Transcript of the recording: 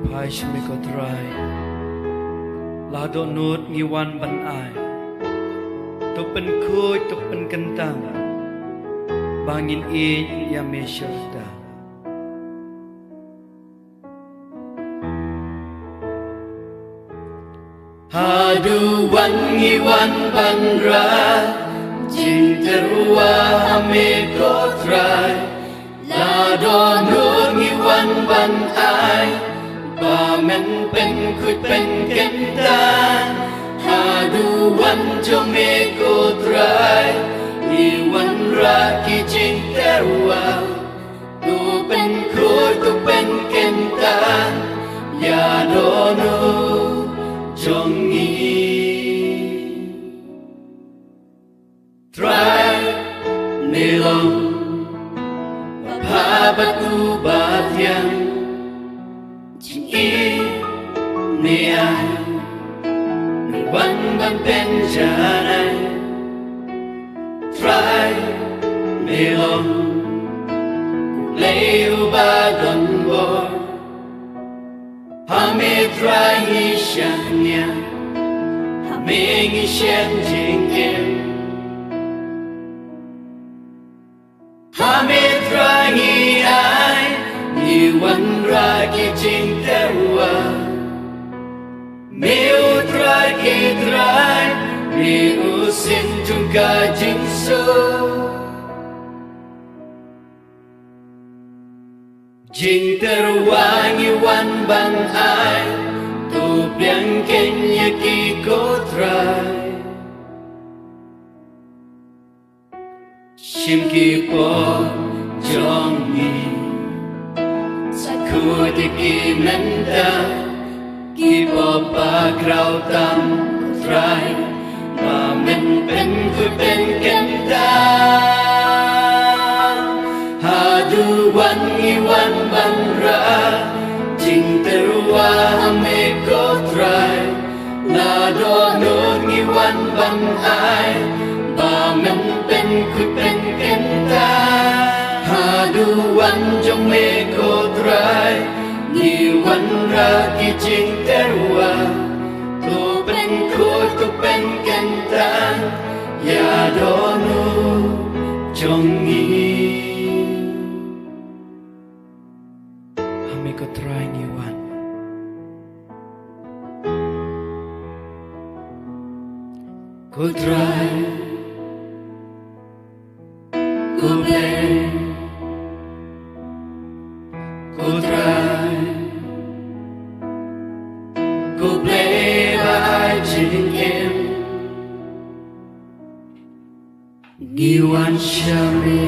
Pai shmi ko trai La do nut ngi wan ban ai Tu pen kuy tu pen kentang Bangin i ya me shurta Hadu wan ngi wan ban ra Jing terua me ko trai La do nut ngi wan ban ai Ba men pen kuy pen kentang Hadu wan jo me ko trai I wan ra ki jing terua Tu pen kuy tu pen kentang Ya do nut jong i Try nilong Pa batu batian Jing i ni ai Ni wan ban pen janai Try nilong Leu ba don bor Hame try ngi shan nia Hame ngi shan jing em Hame try ngi ai Ni wan ra ki jing terua Meu try ki try Ni usin tung ka jing so Jing terua ngi wan ban ai Tu piang kenya ki ko try Shim ki po jong ni Ku di ki menta Ki po pa krau tam try Ma men pen ku pen kenta Hadu wan ngi wan ban ra Jing terua me ko try La do nut ngi wan ban ai Ba men pen ku pen kenta Hadu wan jong me ko try Ni wan ra ki jing terua Tu pen ku tu pen kenta Ya do nut jong i Hame ko try ngi wan Ko try Ko play Ko try Ko play by jing em Ngi wan shami